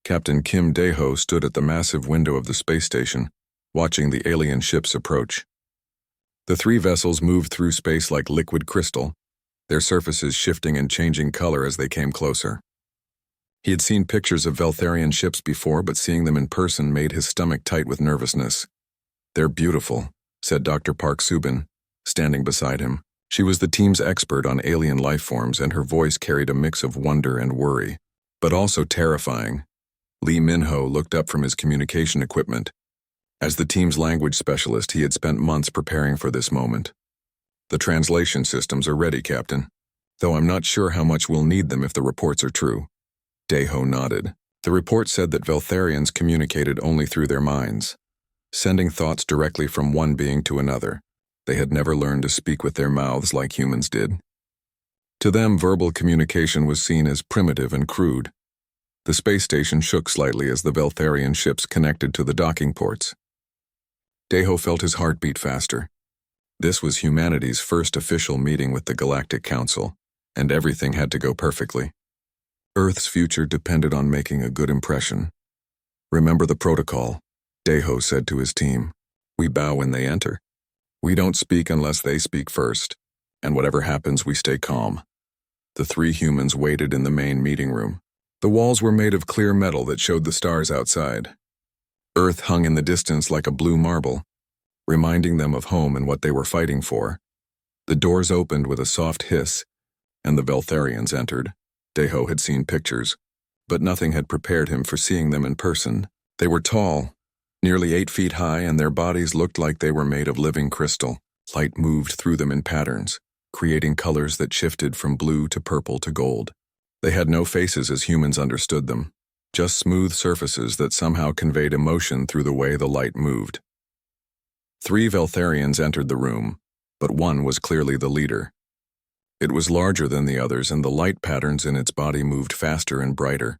Captain Kim Dae-ho stood at the massive window of the space station, watching the alien ships approach. The three vessels moved through space like liquid crystal, their surfaces shifting and changing color as they came closer. He had seen pictures of Veltharian ships before, but seeing them in person made his stomach tight with nervousness. "They're beautiful," said Dr. Park Subin, standing beside him. She was the team's expert on alien life forms, and her voice carried a mix of wonder and worry, but also terrifying. Lee Min-ho looked up from his communication equipment. As the team's language specialist, he had spent months preparing for this moment. "The translation systems are ready, Captain, though I'm not sure how much we'll need them if the reports are true." Dae-ho nodded. The report said that Veltharians communicated only through their minds, sending thoughts directly from one being to another. They had never learned to speak with their mouths like humans did. To them, verbal communication was seen as primitive and crude. The space station shook slightly as the Veltharian ships connected to the docking ports. Dae-ho felt his heart beat faster. This was humanity's first official meeting with the Galactic Council, and everything had to go perfectly. Earth's future depended on making a good impression. "Remember the protocol," Dae-ho said to his team. "We bow when they enter. We don't speak unless they speak first, and whatever happens, we stay calm." The three humans waited in the main meeting room. The walls were made of clear metal that showed the stars outside. Earth hung in the distance like a blue marble, reminding them of home and what they were fighting for. The doors opened with a soft hiss, and the Veltharians entered. Dae-ho had seen pictures, but nothing had prepared him for seeing them in person. They were tall, nearly 8 feet high, and their bodies looked like they were made of living crystal. Light moved through them in patterns, creating colors that shifted from blue to purple to gold. They had no faces as humans understood them, just smooth surfaces that somehow conveyed emotion through the way the light moved. 3 Veltharians entered the room, but one was clearly the leader. It was larger than the others, and the light patterns in its body moved faster and brighter.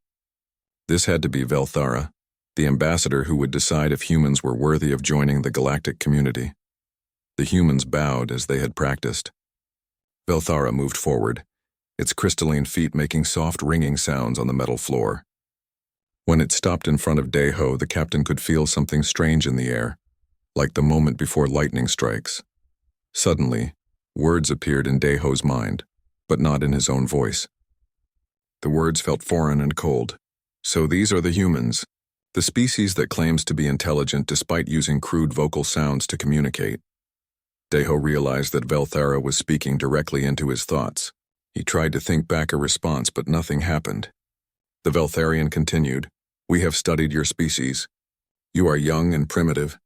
This had to be Velthara, the ambassador who would decide if humans were worthy of joining the galactic community. The humans bowed as they had practiced. Velthara moved forward, its crystalline feet making soft ringing sounds on the metal floor. When it stopped in front of Dae-ho, the captain could feel something strange in the air, like the moment before lightning strikes. Suddenly, words appeared in Dae-ho's mind, but not in his own voice. The words felt foreign and cold. "So these are the humans, the species that claims to be intelligent despite using crude vocal sounds to communicate." Dae-ho realized that Velthara was speaking directly into his thoughts. He tried to think back a response, but nothing happened. The Veltharian continued, "We have studied your species. You are young and primitive.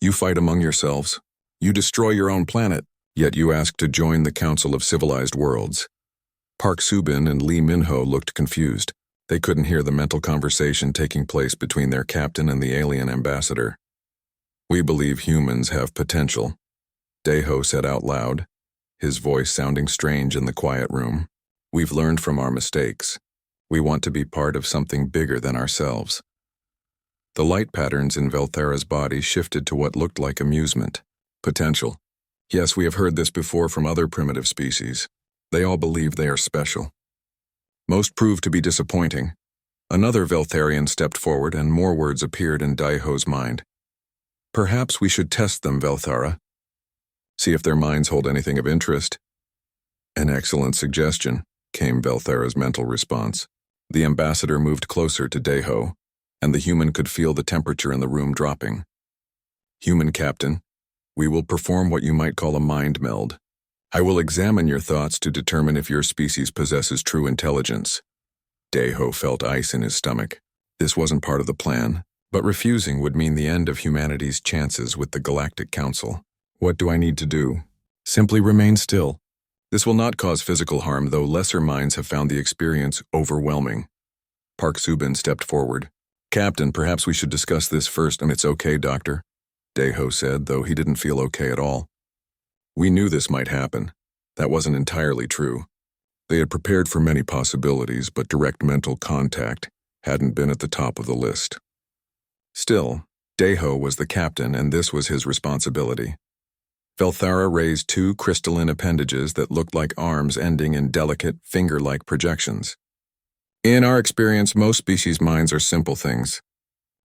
You fight among yourselves. You destroy your own planet, yet you ask to join the Council of Civilized Worlds." Park Subin and Lee Min-ho looked confused. They couldn't hear the mental conversation taking place between their captain and the alien ambassador. "We believe humans have potential," Dae-ho said out loud, his voice sounding strange in the quiet room. "We've learned from our mistakes. We want to be part of something bigger than ourselves." The light patterns in Velthara's body shifted to what looked like amusement. "Potential. Yes, we have heard this before from other primitive species. They all believe they are special. Most proved to be disappointing." Another Veltharian stepped forward, and more words appeared in Dae-ho's mind. "Perhaps we should test them, Velthara. See if their minds hold anything of interest." "An excellent suggestion," came Velthara's mental response. The ambassador moved closer to Dae-ho, and the human could feel the temperature in the room dropping. "Human captain, we will perform what you might call a mind meld. I will examine your thoughts to determine if your species possesses true intelligence." Dae-ho felt ice in his stomach. This wasn't part of the plan, but refusing would mean the end of humanity's chances with the Galactic Council. "What do I need to do?" "Simply remain still. This will not cause physical harm, though lesser minds have found the experience overwhelming." Park Subin stepped forward. "Captain, perhaps we should discuss this first." "It's okay, Doctor," Dae-ho said, though he didn't feel okay at all. "We knew this might happen. That wasn't entirely true. They had prepared for many possibilities, but direct mental contact hadn't been at the top of the list." Still, Dae-ho was the captain, and this was his responsibility. Velthara raised 2 crystalline appendages that looked like arms ending in delicate, finger-like projections. In our experience, most species' minds are simple things.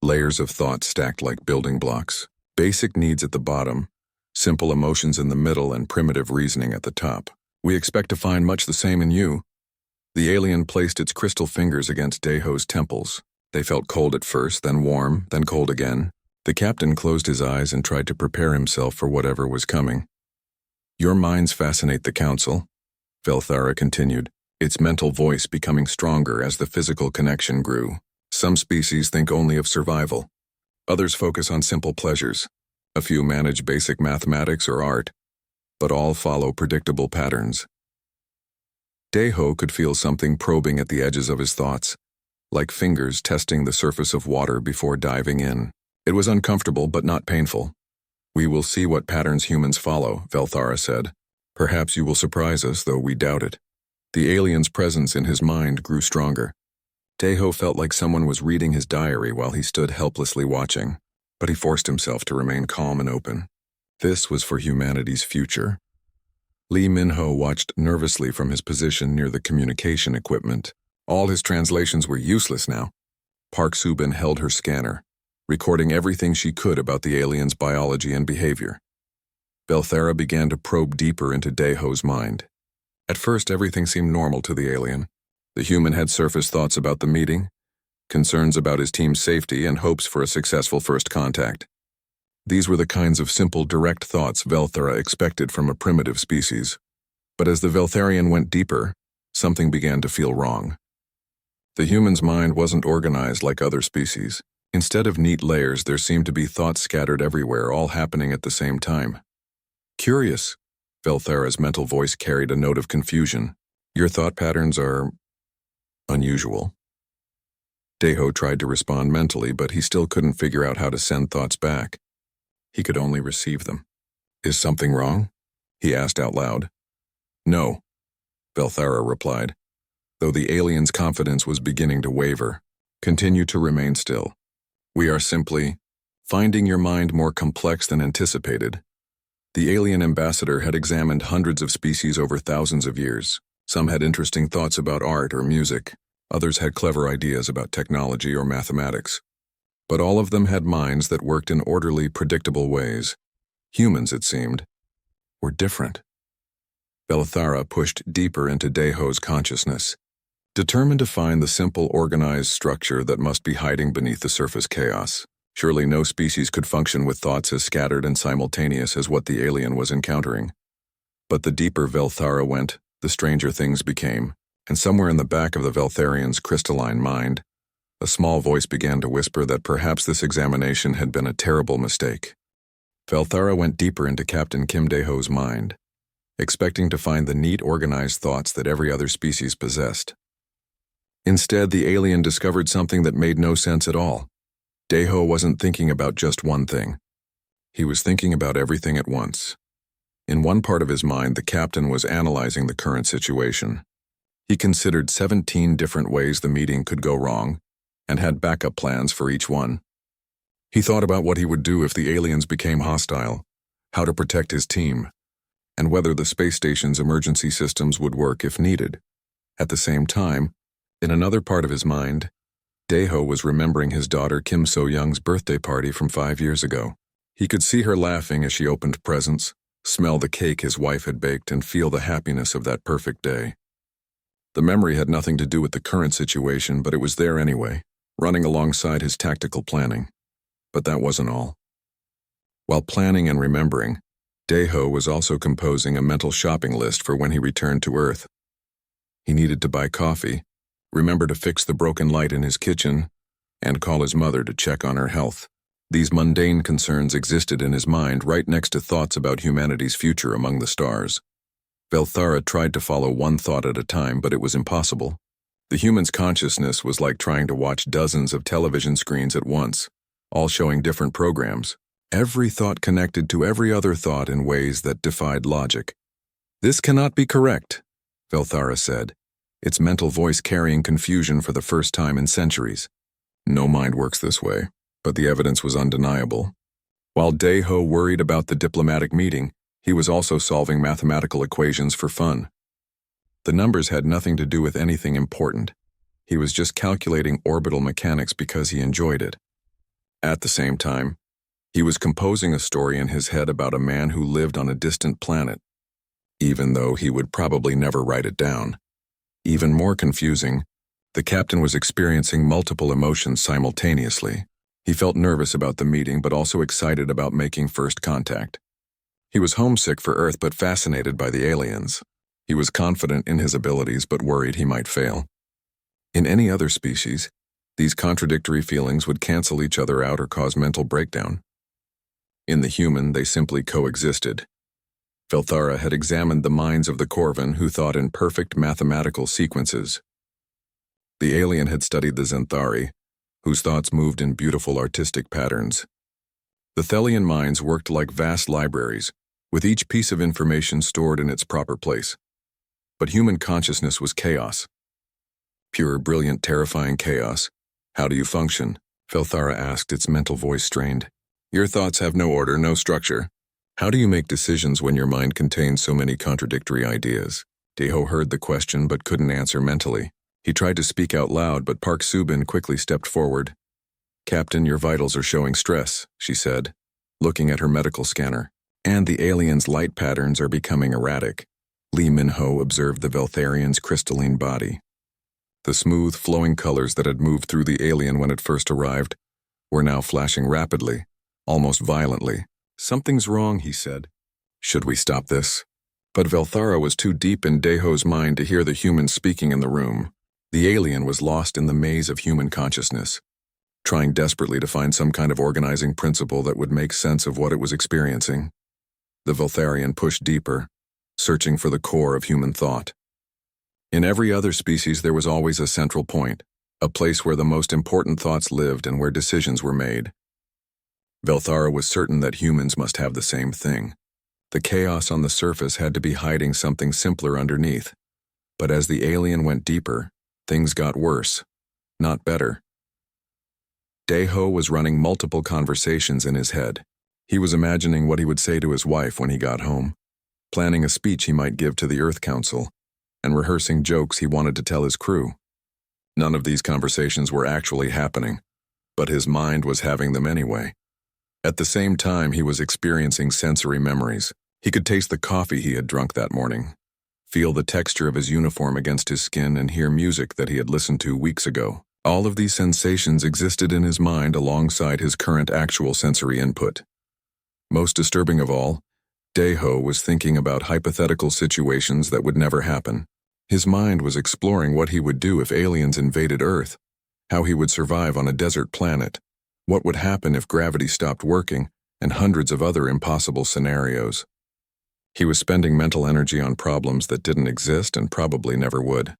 Layers of thought stacked like building blocks. Basic needs at the bottom, simple emotions in the middle, and primitive reasoning at the top. We expect to find much the same in you. The alien placed its crystal fingers against Daeho's temples. They felt cold at first, then warm, then cold again. The captain closed his eyes and tried to prepare himself for whatever was coming. Your minds fascinate the council, Velthara continued, its mental voice becoming stronger as the physical connection grew. Some species think only of survival. Others focus on simple pleasures. A few manage basic mathematics or art, but all follow predictable patterns. Daeho could feel something probing at the edges of his thoughts, like fingers testing the surface of water before diving in. It was uncomfortable but not painful. We will see what patterns humans follow, Velthara said. Perhaps you will surprise us, though we doubt it. The alien's presence in his mind grew stronger. Daeho felt like someone was reading his diary while he stood helplessly watching, but he forced himself to remain calm and open. This was for humanity's future. Lee Minho watched nervously from his position near the communication equipment. All his translations were useless now. Park Subin held her scanner, recording everything she could about the alien's biology and behavior. Velthara began to probe deeper into Daeho's mind. At first, everything seemed normal to the alien. The human had surface thoughts about the meeting, concerns about his team's safety, and hopes for a successful first contact. These were the kinds of simple, direct thoughts Velthara expected from a primitive species. But as the Veltharian went deeper, something began to feel wrong. The human's mind wasn't organized like other species. Instead of neat layers, there seemed to be thoughts scattered everywhere, all happening at the same time. Curious, Velthara's mental voice carried a note of confusion. Your thought patterns are unusual. Daeho tried to respond mentally, but he still couldn't figure out how to send thoughts back. He could only receive them. Is something wrong? He asked out loud. No, Velthara replied, though the alien's confidence was beginning to waver. Continue to remain still. We are simply finding your mind more complex than anticipated. The alien ambassador had examined hundreds of species over thousands of years. Some had interesting thoughts about art or music. Others had clever ideas about technology or mathematics. But all of them had minds that worked in orderly, predictable ways. Humans, it seemed, were different. Velthara pushed deeper into Daeho's consciousness, determined to find the simple, organized structure that must be hiding beneath the surface chaos. Surely no species could function with thoughts as scattered and simultaneous as what the alien was encountering. But the deeper Velthara went, the stranger things became, and somewhere in the back of the Veltharian's crystalline mind, a small voice began to whisper that perhaps this examination had been a terrible mistake. Velthara went deeper into Captain Kim Daeho's mind, expecting to find the neat, organized thoughts that every other species possessed. Instead, the alien discovered something that made no sense at all. Daeho wasn't thinking about just one thing. He was thinking about everything at once. In one part of his mind, the captain was analyzing the current situation. He considered 17 different ways the meeting could go wrong, and had backup plans for each one. He thought about what he would do if the aliens became hostile, how to protect his team, and whether the space station's emergency systems would work if needed. At the same time, in another part of his mind, Daeho was remembering his daughter Kim So-young's birthday party from 5 years ago. He could see her laughing as she opened presents, smell the cake his wife had baked, and feel the happiness of that perfect day. The memory had nothing to do with the current situation, but it was there anyway, running alongside his tactical planning. But that wasn't all. While planning and remembering, Daeho was also composing a mental shopping list for when he returned to Earth. He needed to buy coffee, remember to fix the broken light in his kitchen, and call his mother to check on her health. These mundane concerns existed in his mind right next to thoughts about humanity's future among the stars. Velthara tried to follow one thought at a time, but it was impossible. The human's consciousness was like trying to watch dozens of television screens at once, all showing different programs. Every thought connected to every other thought in ways that defied logic. This cannot be correct, Velthara said, its mental voice carrying confusion for the first time in centuries. No mind works this way, but the evidence was undeniable. While Daeho worried about the diplomatic meeting, he was also solving mathematical equations for fun. The numbers had nothing to do with anything important. He was just calculating orbital mechanics because he enjoyed it. At the same time, he was composing a story in his head about a man who lived on a distant planet, even though he would probably never write it down. Even more confusing, the captain was experiencing multiple emotions simultaneously. He felt nervous about the meeting but also excited about making first contact. He was homesick for Earth but fascinated by the aliens. He was confident in his abilities but worried he might fail. In any other species, these contradictory feelings would cancel each other out or cause mental breakdown. In the human, they simply coexisted. Velthara had examined the minds of the Corvan who thought in perfect mathematical sequences. The alien had studied the Zenthari, whose thoughts moved in beautiful artistic patterns. The Thelian minds worked like vast libraries, with each piece of information stored in its proper place. But human consciousness was chaos. Pure, brilliant, terrifying chaos. How do you function? Velthara asked, its mental voice strained. Your thoughts have no order, no structure. How do you make decisions when your mind contains so many contradictory ideas? Deho heard the question but couldn't answer mentally. He tried to speak out loud, but Park Subin quickly stepped forward. Captain, your vitals are showing stress, she said, looking at her medical scanner. And the alien's light patterns are becoming erratic. Lee Min-ho observed the Veltharian's crystalline body. The smooth, flowing colors that had moved through the alien when it first arrived were now flashing rapidly, almost violently. Something's wrong, he said. Should we stop this? But Velthara was too deep in Deho's mind to hear the human speaking in the room. The alien was lost in the maze of human consciousness, trying desperately to find some kind of organizing principle that would make sense of what it was experiencing. The Veltharian pushed deeper, searching for the core of human thought. In every other species there was always a central point, a place where the most important thoughts lived and where decisions were made. Velthara was certain that humans must have the same thing. The chaos on the surface had to be hiding something simpler underneath. But as the alien went deeper, things got worse, not better. Deho was running multiple conversations in his head. He was imagining what he would say to his wife when he got home, planning a speech he might give to the Earth Council, and rehearsing jokes he wanted to tell his crew. None of these conversations were actually happening, but his mind was having them anyway. At the same time, he was experiencing sensory memories. He could taste the coffee he had drunk that morning, feel the texture of his uniform against his skin, and hear music that he had listened to weeks ago. All of these sensations existed in his mind alongside his current actual sensory input. Most disturbing of all, Deho was thinking about hypothetical situations that would never happen. His mind was exploring what he would do if aliens invaded Earth, how he would survive on a desert planet, what would happen if gravity stopped working, and hundreds of other impossible scenarios. He was spending mental energy on problems that didn't exist and probably never would.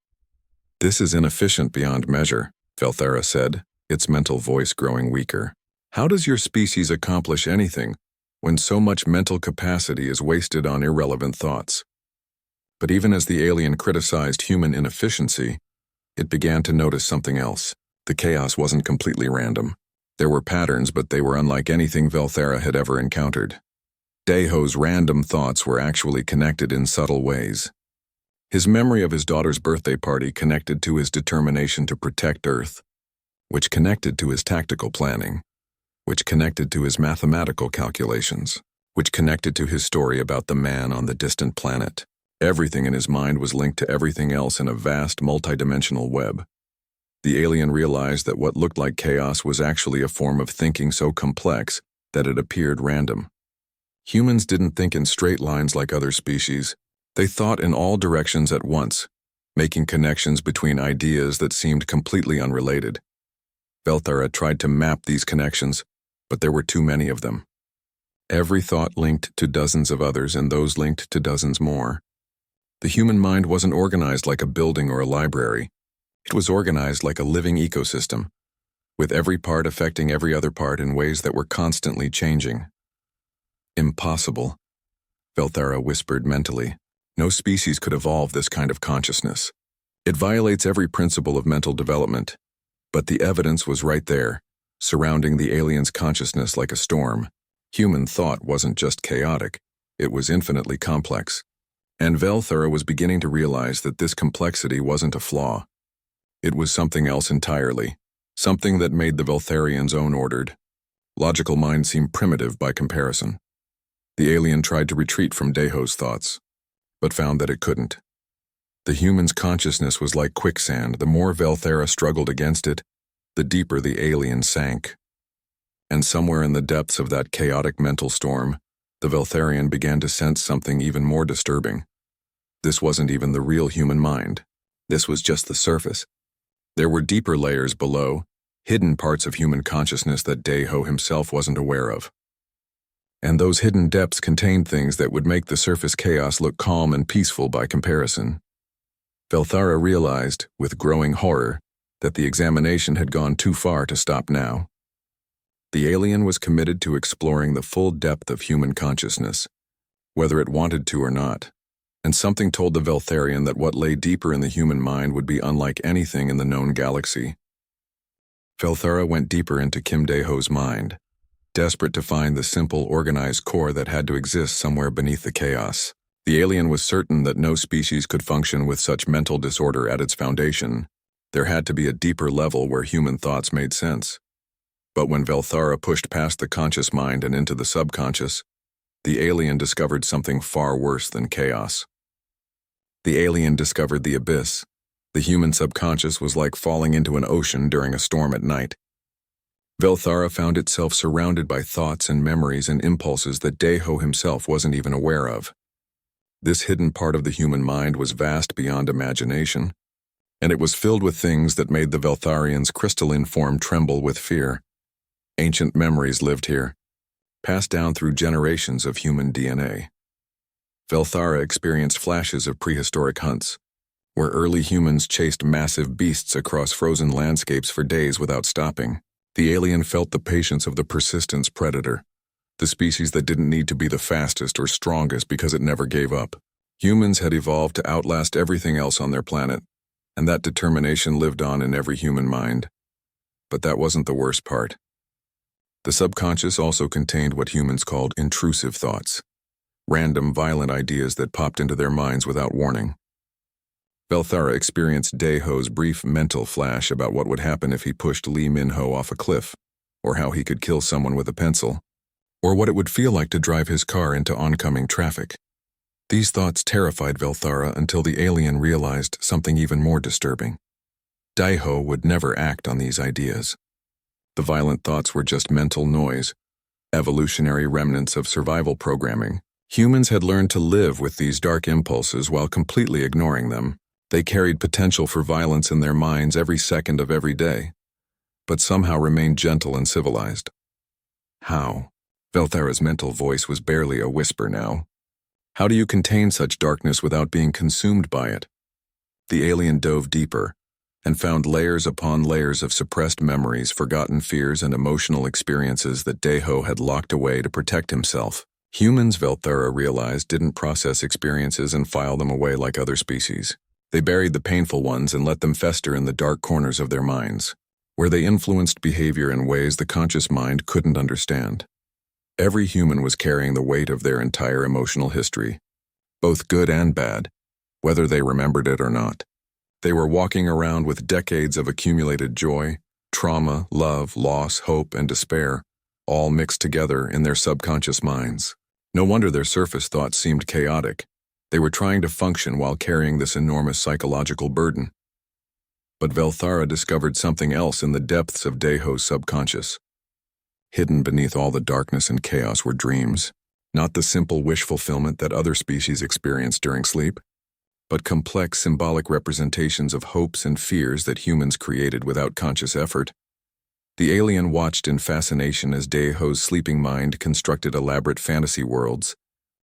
This is inefficient beyond measure, Velthara said, its mental voice growing weaker. How does your species accomplish anything when so much mental capacity is wasted on irrelevant thoughts? But even as the alien criticized human inefficiency, it began to notice something else. The chaos wasn't completely random. There were patterns, but they were unlike anything Velthara had ever encountered. Deho's random thoughts were actually connected in subtle ways. His memory of his daughter's birthday party connected to his determination to protect Earth, which connected to his tactical planning, which connected to his mathematical calculations, which connected to his story about the man on the distant planet. Everything in his mind was linked to everything else in a vast, multidimensional web. The alien realized that what looked like chaos was actually a form of thinking so complex that it appeared random. Humans didn't think in straight lines like other species. They thought in all directions at once, making connections between ideas that seemed completely unrelated. Velthara tried to map these connections, but there were too many of them. Every thought linked to dozens of others, and those linked to dozens more. The human mind wasn't organized like a building or a library. It was organized like a living ecosystem, with every part affecting every other part in ways that were constantly changing. Impossible, Velthara whispered mentally. No species could evolve this kind of consciousness. It violates every principle of mental development. But the evidence was right there, surrounding the alien's consciousness like a storm. Human thought wasn't just chaotic, it was infinitely complex. And Velthara was beginning to realize that this complexity wasn't a flaw. It was something else entirely, something that made the Veltharians' own ordered. Logical mind seemed primitive by comparison. The alien tried to retreat from Deho's thoughts, but found that it couldn't. The human's consciousness was like quicksand. The more Velthara struggled against it, the deeper the alien sank. And somewhere in the depths of that chaotic mental storm, the Veltharian began to sense something even more disturbing. This wasn't even the real human mind. This was just the surface. There were deeper layers below, hidden parts of human consciousness that Deho himself wasn't aware of. And those hidden depths contained things that would make the surface chaos look calm and peaceful by comparison. Velthara realized, with growing horror, that the examination had gone too far to stop now. The alien was committed to exploring the full depth of human consciousness, whether it wanted to or not, and something told the Veltharian that what lay deeper in the human mind would be unlike anything in the known galaxy. Velthara went deeper into Kim Deho's mind, desperate to find the simple, organized core that had to exist somewhere beneath the chaos. The alien was certain that no species could function with such mental disorder at its foundation. There had to be a deeper level where human thoughts made sense. But when Velthara pushed past the conscious mind and into the subconscious, the alien discovered something far worse than chaos. The alien discovered the abyss. The human subconscious was like falling into an ocean during a storm at night. Velthara found itself surrounded by thoughts and memories and impulses that Deho himself wasn't even aware of. This hidden part of the human mind was vast beyond imagination, and it was filled with things that made the Veltharian's crystalline form tremble with fear. Ancient memories lived here, passed down through generations of human DNA. Velthara experienced flashes of prehistoric hunts, where early humans chased massive beasts across frozen landscapes for days without stopping. The alien felt the patience of the persistence predator, the species that didn't need to be the fastest or strongest because it never gave up. Humans had evolved to outlast everything else on their planet, and that determination lived on in every human mind. But that wasn't the worst part. The subconscious also contained what humans called intrusive thoughts, random violent ideas that popped into their minds without warning. Velthara experienced Deho's brief mental flash about what would happen if he pushed Lee Min-ho off a cliff, or how he could kill someone with a pencil, or what it would feel like to drive his car into oncoming traffic. These thoughts terrified Velthara until the alien realized something even more disturbing. Deho would never act on these ideas. The violent thoughts were just mental noise, evolutionary remnants of survival programming. Humans had learned to live with these dark impulses while completely ignoring them. They carried potential for violence in their minds every second of every day, but somehow remained gentle and civilized. How? Velthara's mental voice was barely a whisper now. How do you contain such darkness without being consumed by it? The alien dove deeper, and found layers upon layers of suppressed memories, forgotten fears, and emotional experiences that Deho had locked away to protect himself. Humans, Velthara realized, didn't process experiences and file them away like other species. They buried the painful ones and let them fester in the dark corners of their minds, where they influenced behavior in ways the conscious mind couldn't understand. Every human was carrying the weight of their entire emotional history, both good and bad, whether they remembered it or not. They were walking around with decades of accumulated joy, trauma, love, loss, hope, and despair, all mixed together in their subconscious minds. No wonder their surface thoughts seemed chaotic. They were trying to function while carrying this enormous psychological burden. But Velthara discovered something else in the depths of Deho's subconscious. Hidden beneath all the darkness and chaos were dreams, not the simple wish fulfillment that other species experience during sleep, but complex symbolic representations of hopes and fears that humans created without conscious effort. The alien watched in fascination as Deho's sleeping mind constructed elaborate fantasy worlds,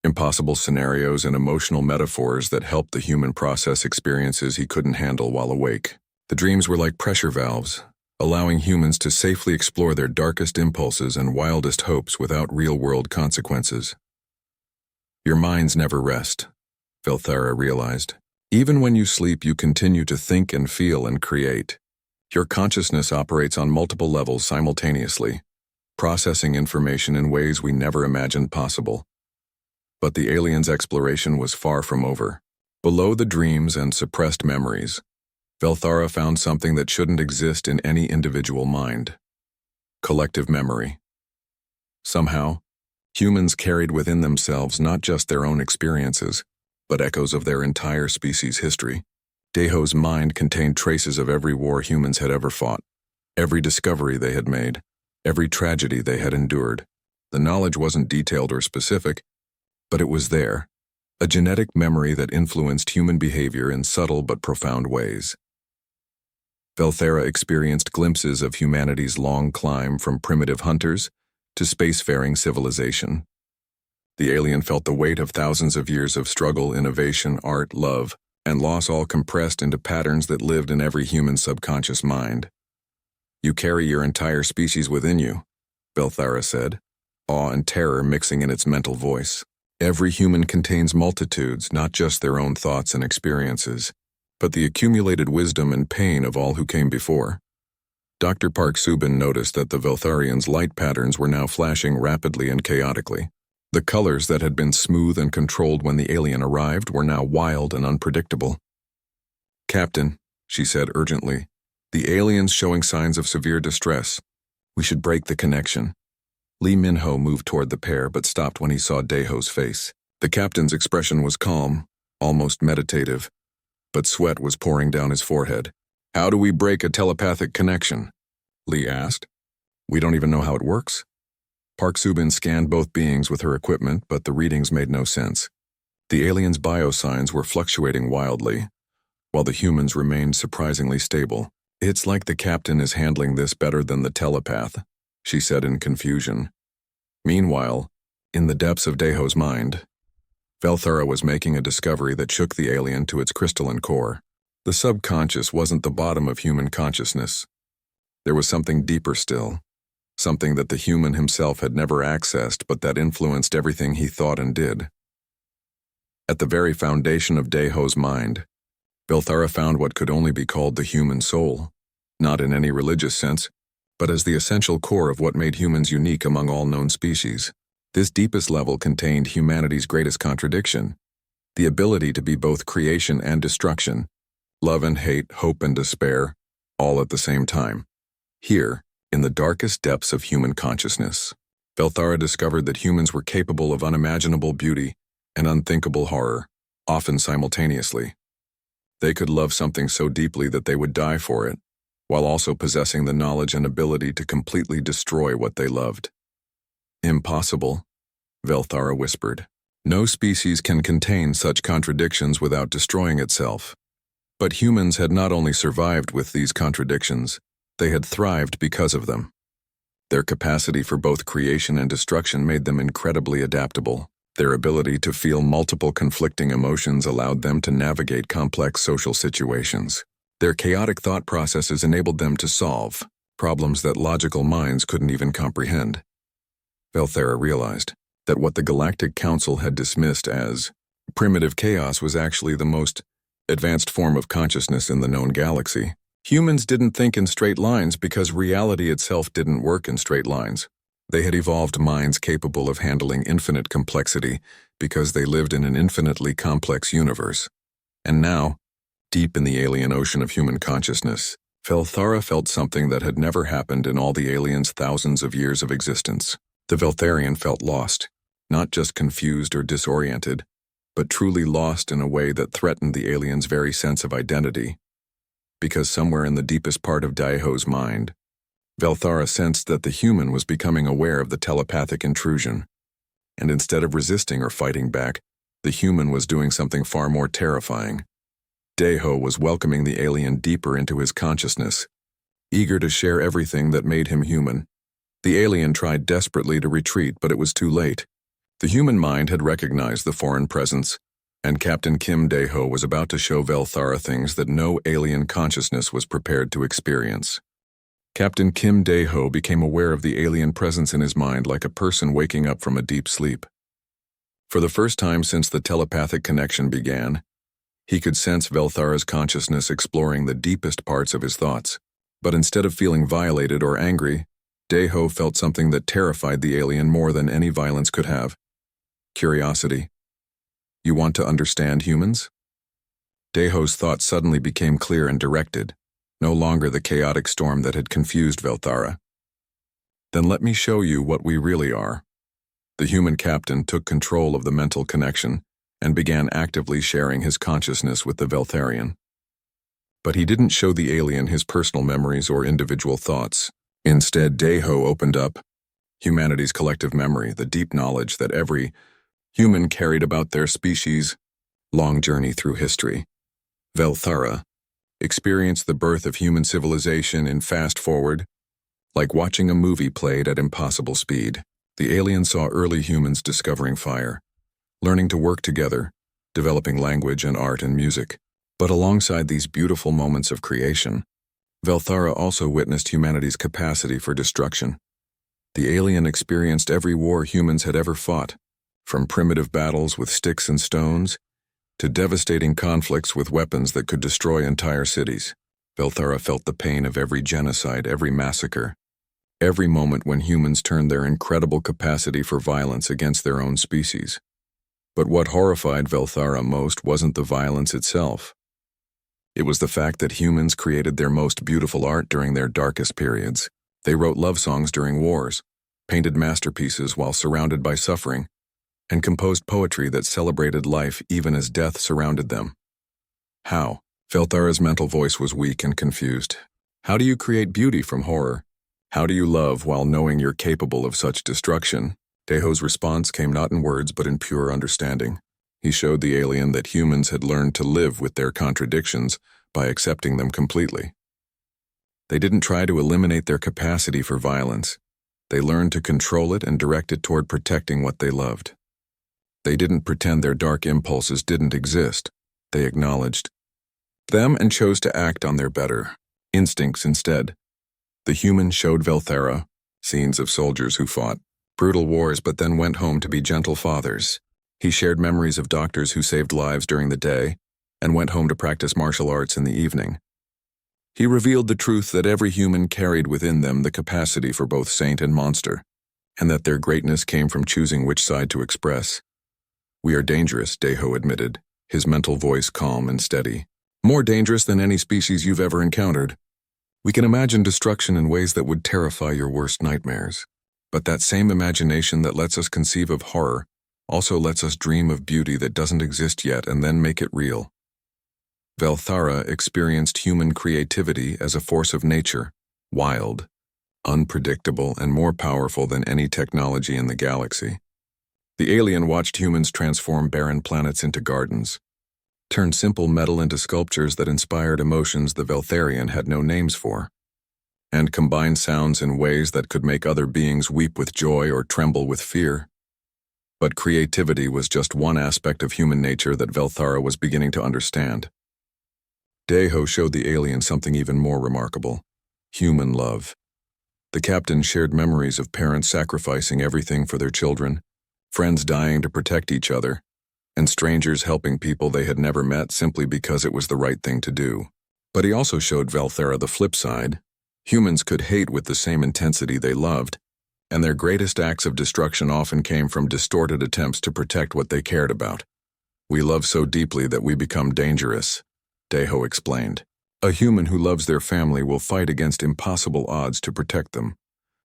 impossible scenarios and emotional metaphors that helped the human process experiences he couldn't handle while awake. The dreams were like pressure valves, allowing humans to safely explore their darkest impulses and wildest hopes without real-world consequences. Your minds never rest, Velthara realized. Even when you sleep, you continue to think and feel and create. Your consciousness operates on multiple levels simultaneously, processing information in ways we never imagined possible. But the alien's exploration was far from over. Below the dreams and suppressed memories, Velthara found something that shouldn't exist in any individual mind: collective memory. Somehow, humans carried within themselves not just their own experiences, but echoes of their entire species' history. Deho's mind contained traces of every war humans had ever fought, every discovery they had made, every tragedy they had endured. The knowledge wasn't detailed or specific, but it was there, a genetic memory that influenced human behavior in subtle but profound ways. Velthara experienced glimpses of humanity's long climb from primitive hunters to spacefaring civilization. The alien felt the weight of thousands of years of struggle, innovation, art, love, and loss, all compressed into patterns that lived in every human subconscious mind. "You carry your entire species within you," Velthara said, awe and terror mixing in its mental voice. "Every human contains multitudes, not just their own thoughts and experiences, but the accumulated wisdom and pain of all who came before." Dr. Park Subin noticed that the Veltharians' light patterns were now flashing rapidly and chaotically. The colors that had been smooth and controlled when the alien arrived were now wild and unpredictable. "Captain," she said urgently, "the alien's showing signs of severe distress. We should break the connection." Lee Minho moved toward the pair but stopped when he saw Deho's face. The captain's expression was calm, almost meditative, but sweat was pouring down his forehead. "How do we break a telepathic connection?" Lee asked. "We don't even know how it works." Park Subin scanned both beings with her equipment, but the readings made no sense. The aliens' biosigns were fluctuating wildly, while the humans remained surprisingly stable. "It's like the captain is handling this better than the telepath," she said in confusion. Meanwhile, in the depths of Deho's mind, Velthara was making a discovery that shook the alien to its crystalline core. The subconscious wasn't the bottom of human consciousness. There was something deeper still, something that the human himself had never accessed but that influenced everything he thought and did. At the very foundation of Deho's mind, Velthara found what could only be called the human soul, not in any religious sense, but as the essential core of what made humans unique among all known species. This deepest level contained humanity's greatest contradiction, the ability to be both creation and destruction, love and hate, hope and despair, all at the same time. Here, in the darkest depths of human consciousness, Velthara discovered that humans were capable of unimaginable beauty and unthinkable horror, often simultaneously. They could love something so deeply that they would die for it, while also possessing the knowledge and ability to completely destroy what they loved. "Impossible," Velthara whispered. "No species can contain such contradictions without destroying itself." But humans had not only survived with these contradictions, they had thrived because of them. Their capacity for both creation and destruction made them incredibly adaptable. Their ability to feel multiple conflicting emotions allowed them to navigate complex social situations. Their chaotic thought processes enabled them to solve problems that logical minds couldn't even comprehend. Velthara realized that what the Galactic Council had dismissed as primitive chaos was actually the most advanced form of consciousness in the known galaxy. Humans didn't think in straight lines because reality itself didn't work in straight lines. They had evolved minds capable of handling infinite complexity because they lived in an infinitely complex universe. And now, deep in the alien ocean of human consciousness, Velthara felt something that had never happened in all the aliens' thousands of years of existence. The Veltharian felt lost, not just confused or disoriented, but truly lost in a way that threatened the alien's very sense of identity. Because somewhere in the deepest part of Deho's mind, Velthara sensed that the human was becoming aware of the telepathic intrusion. And instead of resisting or fighting back, the human was doing something far more terrifying. Deho was welcoming the alien deeper into his consciousness, eager to share everything that made him human. The alien tried desperately to retreat, but it was too late. The human mind had recognized the foreign presence, and Captain Kim Deho was about to show Velthara things that no alien consciousness was prepared to experience. Captain Kim Deho became aware of the alien presence in his mind like a person waking up from a deep sleep. For the first time since the telepathic connection began, he could sense Velthara's consciousness exploring the deepest parts of his thoughts. But instead of feeling violated or angry, Deho felt something that terrified the alien more than any violence could have: curiosity. "You want to understand humans?" Deho's thoughts suddenly became clear and directed, no longer the chaotic storm that had confused Velthara. Then let me show you what we really are. The human captain took control of the mental connection and began actively sharing his consciousness with the Veltharian. But he didn't show the alien his personal memories or individual thoughts. Instead, Deho opened up humanity's collective memory, the deep knowledge that every human carried about their species' long journey through history. Velthara experienced the birth of human civilization in fast forward, like watching a movie played at impossible speed. The alien saw early humans discovering fire, learning to work together, developing language and art and music. But alongside these beautiful moments of creation, Velthara also witnessed humanity's capacity for destruction. The alien experienced every war humans had ever fought, from primitive battles with sticks and stones to devastating conflicts with weapons that could destroy entire cities. Velthara felt the pain of every genocide, every massacre, every moment when humans turned their incredible capacity for violence against their own species. But what horrified Velthara most wasn't the violence itself. It was the fact that humans created their most beautiful art during their darkest periods. They wrote love songs during wars, painted masterpieces while surrounded by suffering, and composed poetry that celebrated life even as death surrounded them. How? Velthara's mental voice was weak and confused. How do you create beauty from horror? How do you love while knowing you're capable of such destruction? Deho's response came not in words but in pure understanding. He showed the alien that humans had learned to live with their contradictions by accepting them completely. They didn't try to eliminate their capacity for violence. They learned to control it and direct it toward protecting what they loved. They didn't pretend their dark impulses didn't exist. They acknowledged them and chose to act on their better instincts instead. The human showed Velthara scenes of soldiers who fought brutal wars but then went home to be gentle fathers. He shared memories of doctors who saved lives during the day and went home to practice martial arts in the evening. He revealed the truth that every human carried within them the capacity for both saint and monster, and that their greatness came from choosing which side to express. We are dangerous, Deho admitted, his mental voice calm and steady. More dangerous than any species you've ever encountered. We can imagine destruction in ways that would terrify your worst nightmares. But that same imagination that lets us conceive of horror also lets us dream of beauty that doesn't exist yet and then make it real. Velthara experienced human creativity as a force of nature, wild, unpredictable, and more powerful than any technology in the galaxy. The alien watched humans transform barren planets into gardens, turn simple metal into sculptures that inspired emotions the Veltharian had no names for, and combine sounds in ways that could make other beings weep with joy or tremble with fear. But creativity was just one aspect of human nature that Velthara was beginning to understand. Deho showed the alien something even more remarkable: human love. The captain shared memories of parents sacrificing everything for their children, friends dying to protect each other, and strangers helping people they had never met simply because it was the right thing to do. But he also showed Velthara the flip side. Humans could hate with the same intensity they loved, and their greatest acts of destruction often came from distorted attempts to protect what they cared about. We love so deeply that we become dangerous, Deho explained. A human who loves their family will fight against impossible odds to protect them.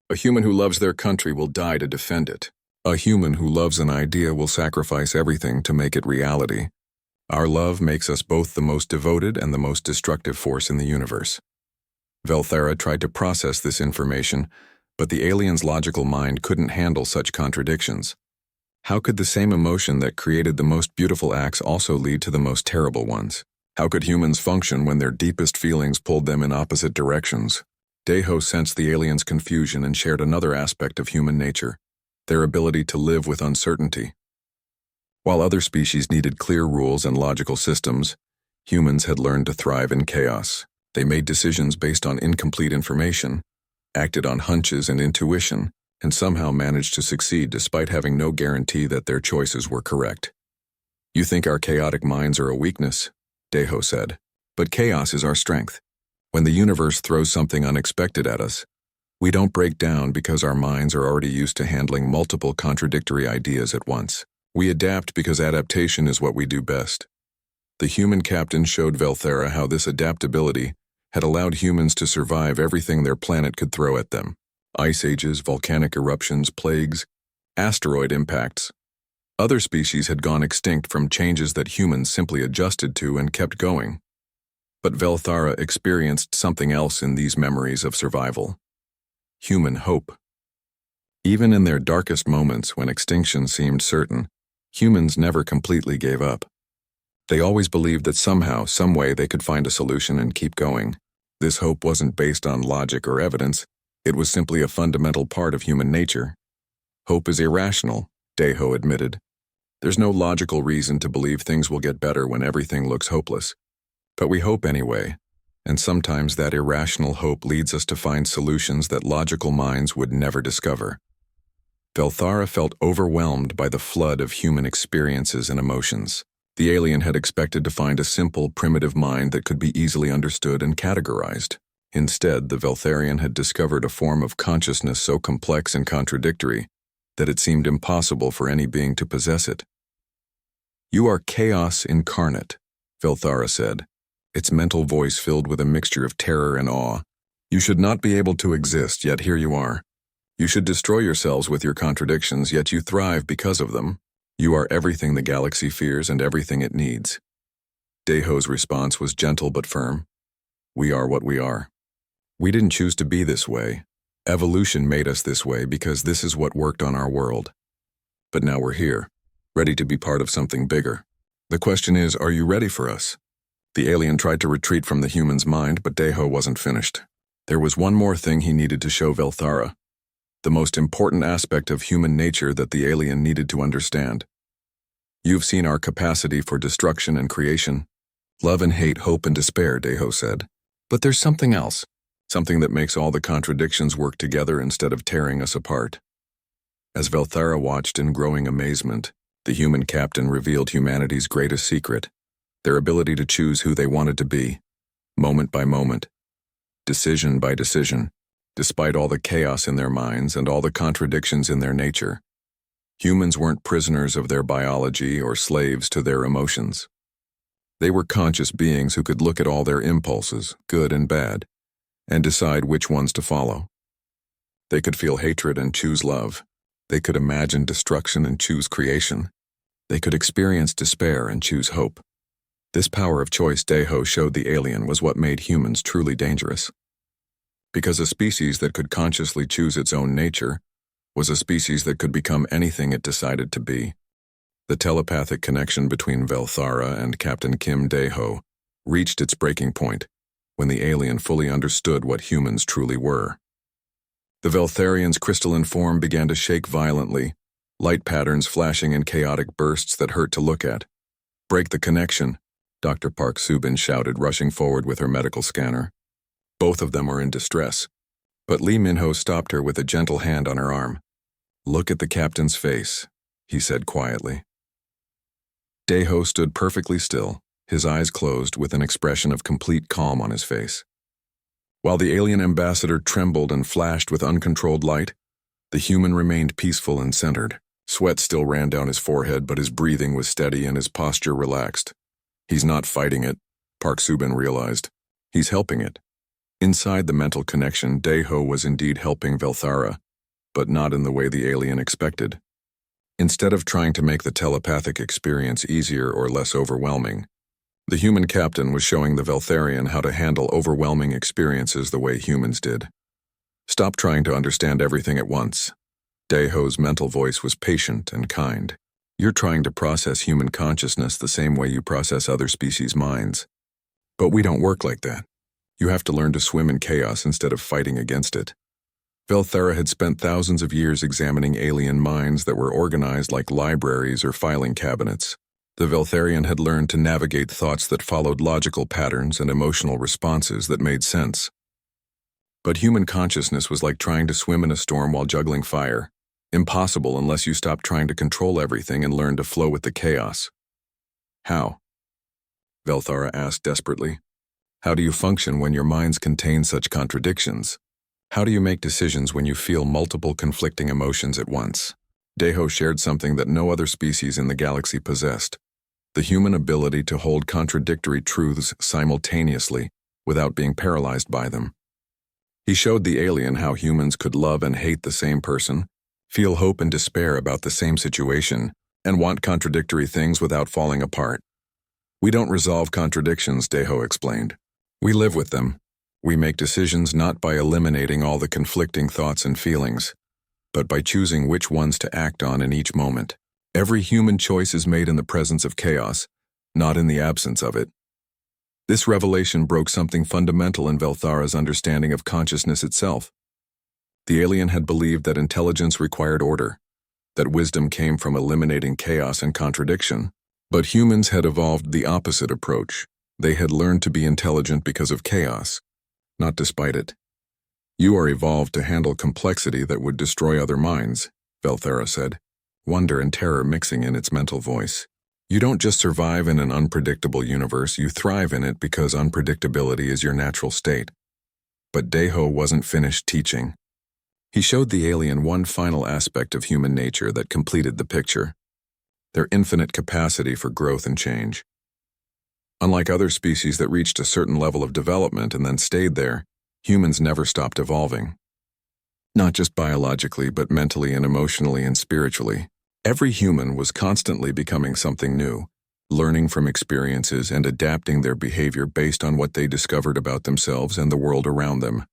A human who loves their country will die to defend it. A human who loves an idea will sacrifice everything to make it reality. Our love makes us both the most devoted and the most destructive force in the universe. Velthara tried to process this information, but the alien's logical mind couldn't handle such contradictions. How could the same emotion that created the most beautiful acts also lead to the most terrible ones? How could humans function when their deepest feelings pulled them in opposite directions? Deho sensed the alien's confusion and shared another aspect of human nature: their ability to live with uncertainty. While other species needed clear rules and logical systems, humans had learned to thrive in chaos. They made decisions based on incomplete information, acted on hunches and intuition, and somehow managed to succeed despite having no guarantee that their choices were correct. You think our chaotic minds are a weakness, Deho said, but chaos is our strength. When the universe throws something unexpected at us, we don't break down because our minds are already used to handling multiple contradictory ideas at once. We adapt because adaptation is what we do best. The human captain showed Velthara how this adaptability had allowed humans to survive everything their planet could throw at them. Ice ages, volcanic eruptions, plagues, asteroid impacts. Other species had gone extinct from changes that humans simply adjusted to and kept going. But Velthara experienced something else in these memories of survival. Human hope. Even in their darkest moments when extinction seemed certain, humans never completely gave up. They always believed that somehow, some way they could find a solution and keep going. This hope wasn't based on logic or evidence. It was simply a fundamental part of human nature. Hope is irrational, Deho admitted. There's no logical reason to believe things will get better when everything looks hopeless. But we hope anyway, and sometimes that irrational hope leads us to find solutions that logical minds would never discover. Velthara felt overwhelmed by the flood of human experiences and emotions. The alien had expected to find a simple, primitive mind that could be easily understood and categorized. Instead, the Veltharian had discovered a form of consciousness so complex and contradictory that it seemed impossible for any being to possess it. "You are chaos incarnate," Velthara said, its mental voice filled with a mixture of terror and awe. "You should not be able to exist, yet here you are. You should destroy yourselves with your contradictions, yet you thrive because of them. You are everything the galaxy fears and everything it needs." Deho's response was gentle but firm. "We are what we are. We didn't choose to be this way. Evolution made us this way because this is what worked on our world. But now we're here, ready to be part of something bigger. The question is, are you ready for us?" The alien tried to retreat from the human's mind, but Deho wasn't finished. There was one more thing he needed to show Velthara, the most important aspect of human nature that the alien needed to understand. "You've seen our capacity for destruction and creation. Love and hate, hope and despair," Deho said. "But there's something else, something that makes all the contradictions work together instead of tearing us apart." As Velthara watched in growing amazement, the human captain revealed humanity's greatest secret, their ability to choose who they wanted to be, moment by moment, decision by decision, despite all the chaos in their minds and all the contradictions in their nature. Humans weren't prisoners of their biology or slaves to their emotions. They were conscious beings who could look at all their impulses, good and bad, and decide which ones to follow. They could feel hatred and choose love. They could imagine destruction and choose creation. They could experience despair and choose hope. This power of choice, Deho showed the alien, was what made humans truly dangerous. Because a species that could consciously choose its own nature was a species that could become anything it decided to be. The telepathic connection between Velthara and Captain Kim Deho reached its breaking point when the alien fully understood what humans truly were. The Veltharian's crystalline form began to shake violently, light patterns flashing in chaotic bursts that hurt to look at. "Break the connection," Dr. Park Subin shouted, rushing forward with her medical scanner. Both of them were in distress, but Lee Minho stopped her with a gentle hand on her arm. "Look at the captain's face," he said quietly. Deho stood perfectly still, his eyes closed with an expression of complete calm on his face. While the alien ambassador trembled and flashed with uncontrolled light, the human remained peaceful and centered. Sweat still ran down his forehead, but his breathing was steady and his posture relaxed. "He's not fighting it," Park Subin realized. "He's helping it." Inside the mental connection, Deho was indeed helping Velthara, but not in the way the alien expected. Instead of trying to make the telepathic experience easier or less overwhelming, the human captain was showing the Veltharian how to handle overwhelming experiences the way humans did. "Stop trying to understand everything at once." Deho's mental voice was patient and kind. "You're trying to process human consciousness the same way you process other species' minds. But we don't work like that. You have to learn to swim in chaos instead of fighting against it." Velthara had spent thousands of years examining alien minds that were organized like libraries or filing cabinets. The Veltharian had learned to navigate thoughts that followed logical patterns and emotional responses that made sense. But human consciousness was like trying to swim in a storm while juggling fire. Impossible unless you stop trying to control everything and learn to flow with the chaos. "How?" Velthara asked desperately. "How do you function when your minds contain such contradictions? How do you make decisions when you feel multiple conflicting emotions at once?" Deho shared something that no other species in the galaxy possessed: the human ability to hold contradictory truths simultaneously without being paralyzed by them. He showed the alien how humans could love and hate the same person, feel hope and despair about the same situation, and want contradictory things without falling apart. We don't resolve contradictions, Deho explained. We live with them. We make decisions not by eliminating all the conflicting thoughts and feelings, but by choosing which ones to act on in each moment. Every human choice is made in the presence of chaos, not in the absence of it. This revelation broke something fundamental in Velthara's understanding of consciousness itself. The alien had believed that intelligence required order, that wisdom came from eliminating chaos and contradiction. But humans had evolved the opposite approach. They had learned to be intelligent because of chaos, not despite it. You are evolved to handle complexity that would destroy other minds, Velthara said, wonder and terror mixing in its mental voice. You don't just survive in an unpredictable universe, you thrive in it because unpredictability is your natural state. But Deho wasn't finished teaching. He showed the alien one final aspect of human nature that completed the picture: their infinite capacity for growth and change. Unlike other species that reached a certain level of development and then stayed there, humans never stopped evolving. Not just biologically, but mentally and emotionally and spiritually. Every human was constantly becoming something new, learning from experiences and adapting their behavior based on what they discovered about themselves and the world around them.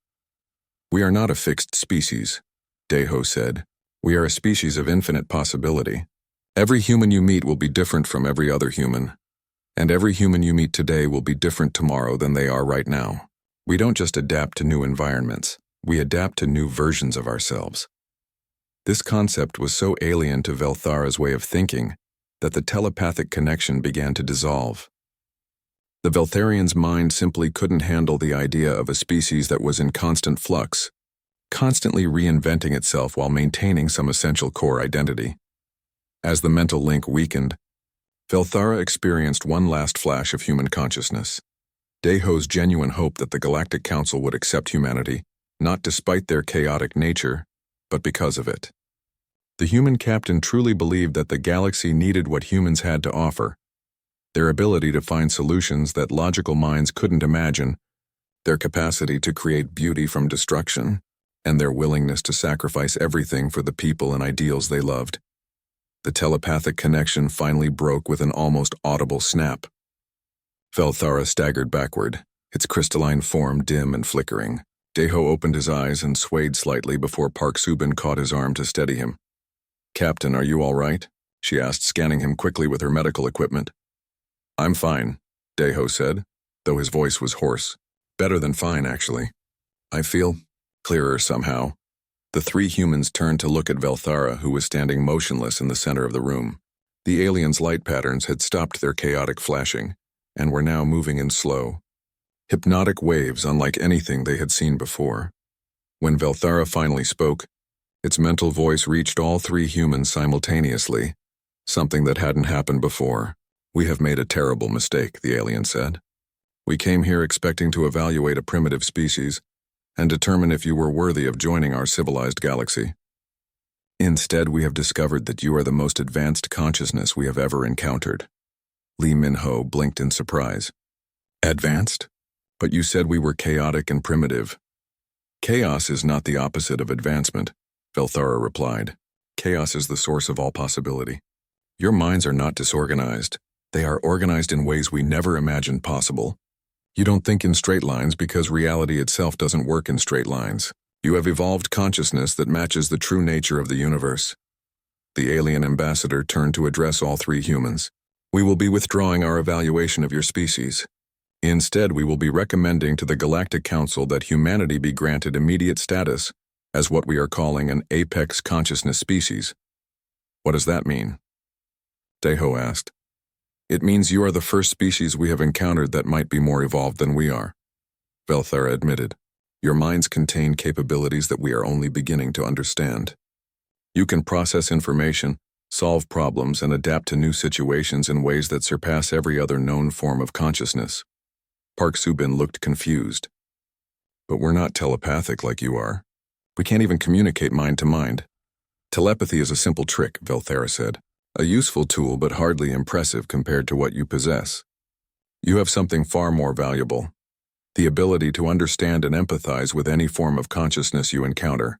We are not a fixed species, Deho said. We are a species of infinite possibility. Every human you meet will be different from every other human, and every human you meet today will be different tomorrow than they are right now. We don't just adapt to new environments, we adapt to new versions of ourselves. This concept was so alien to Velthara's way of thinking that the telepathic connection began to dissolve. The Veltharian's mind simply couldn't handle the idea of a species that was in constant flux, constantly reinventing itself while maintaining some essential core identity. As the mental link weakened, Velthara experienced one last flash of human consciousness. Deho's genuine hope that the Galactic Council would accept humanity, not despite their chaotic nature, but because of it. The human captain truly believed that the galaxy needed what humans had to offer: their ability to find solutions that logical minds couldn't imagine, their capacity to create beauty from destruction, and their willingness to sacrifice everything for the people and ideals they loved. The telepathic connection finally broke with an almost audible snap. Velthara staggered backward, its crystalline form dim and flickering. Deho opened his eyes and swayed slightly before Park Subin caught his arm to steady him. "Captain, are you all right?" she asked, scanning him quickly with her medical equipment. "I'm fine," Deho said, though his voice was hoarse. "Better than fine, actually. I feel clearer somehow." The three humans turned to look at Velthara, who was standing motionless in the center of the room. The alien's light patterns had stopped their chaotic flashing, and were now moving in slow, hypnotic waves unlike anything they had seen before. When Velthara finally spoke, its mental voice reached all three humans simultaneously, something that hadn't happened before. "We have made a terrible mistake," the alien said. "We came here expecting to evaluate a primitive species and determine if you were worthy of joining our civilized galaxy. Instead, we have discovered that you are the most advanced consciousness we have ever encountered." Lee Min-ho blinked in surprise. "Advanced? But you said we were chaotic and primitive." "Chaos is not the opposite of advancement," Velthara replied. "Chaos is the source of all possibility. Your minds are not disorganized. They are organized in ways we never imagined possible. You don't think in straight lines because reality itself doesn't work in straight lines. You have evolved consciousness that matches the true nature of the universe." The alien ambassador turned to address all three humans. "We will be withdrawing our evaluation of your species. Instead, we will be recommending to the Galactic Council that humanity be granted immediate status as what we are calling an apex consciousness species." "What does that mean?" Deho asked. "It means you are the first species we have encountered that might be more evolved than we are," Velthara admitted. "Your minds contain capabilities that we are only beginning to understand. You can process information, solve problems, and adapt to new situations in ways that surpass every other known form of consciousness." Park Subin looked confused. "But we're not telepathic like you are. We can't even communicate mind to mind." "Telepathy is a simple trick," Velthara said. A useful tool but hardly impressive compared to what you possess. You have something far more valuable: the ability to understand and empathize with any form of consciousness you encounter,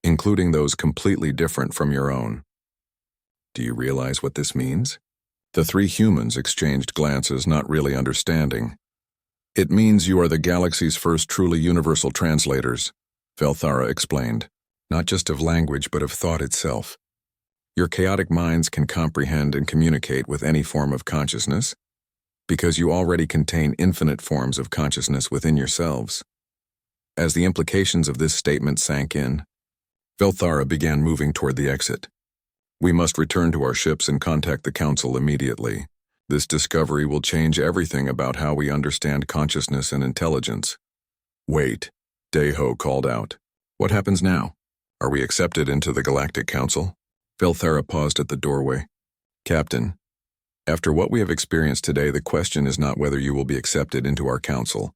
including those completely different from your own. Do you realize what this means? The three humans exchanged glances, not really understanding. It means you are the galaxy's first truly universal translators, Velthara explained, not just of language but of thought itself. Your chaotic minds can comprehend and communicate with any form of consciousness, because you already contain infinite forms of consciousness within yourselves. As the implications of this statement sank in, Velthara began moving toward the exit. We must return to our ships and contact the Council immediately. This discovery will change everything about how we understand consciousness and intelligence. Wait, Deho called out. What happens now? Are we accepted into the Galactic Council? Velthara paused at the doorway. Captain, after what we have experienced today, the question is not whether you will be accepted into our council.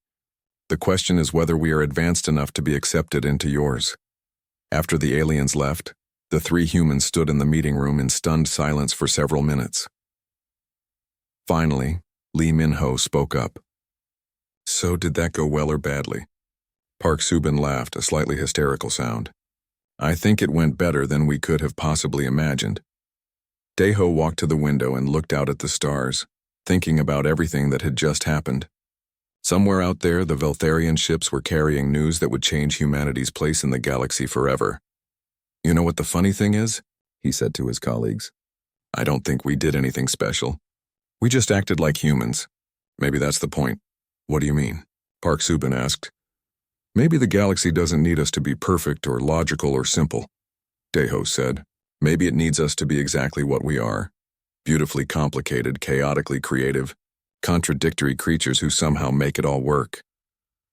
The question is whether we are advanced enough to be accepted into yours. After the aliens left, the three humans stood in the meeting room in stunned silence for several minutes. Finally, Lee Min-ho spoke up. So did that go well or badly? Park Subin laughed, a slightly hysterical sound. I think it went better than we could have possibly imagined. Deho walked to the window and looked out at the stars, thinking about everything that had just happened. Somewhere out there, the Veltharian ships were carrying news that would change humanity's place in the galaxy forever. You know what the funny thing is? He said to his colleagues. I don't think we did anything special. We just acted like humans. Maybe that's the point. What do you mean? Park Subin asked. Maybe the galaxy doesn't need us to be perfect or logical or simple, Deho said. Maybe it needs us to be exactly what we are. Beautifully complicated, chaotically creative, contradictory creatures who somehow make it all work.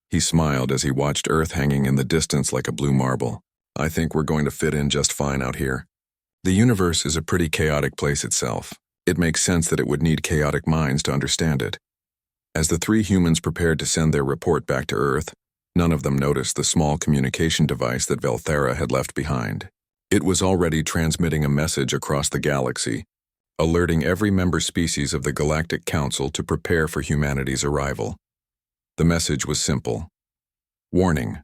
He smiled as he watched Earth hanging in the distance like a blue marble. I think we're going to fit in just fine out here. The universe is a pretty chaotic place itself. It makes sense that it would need chaotic minds to understand it. As the three humans prepared to send their report back to Earth, none of them noticed the small communication device that Velthara had left behind. It was already transmitting a message across the galaxy, alerting every member species of the Galactic Council to prepare for humanity's arrival. The message was simple. Warning: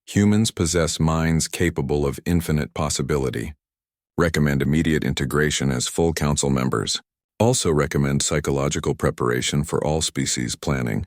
humans possess minds capable of infinite possibility. Recommend immediate integration as full council members. Also recommend psychological preparation for all species planning.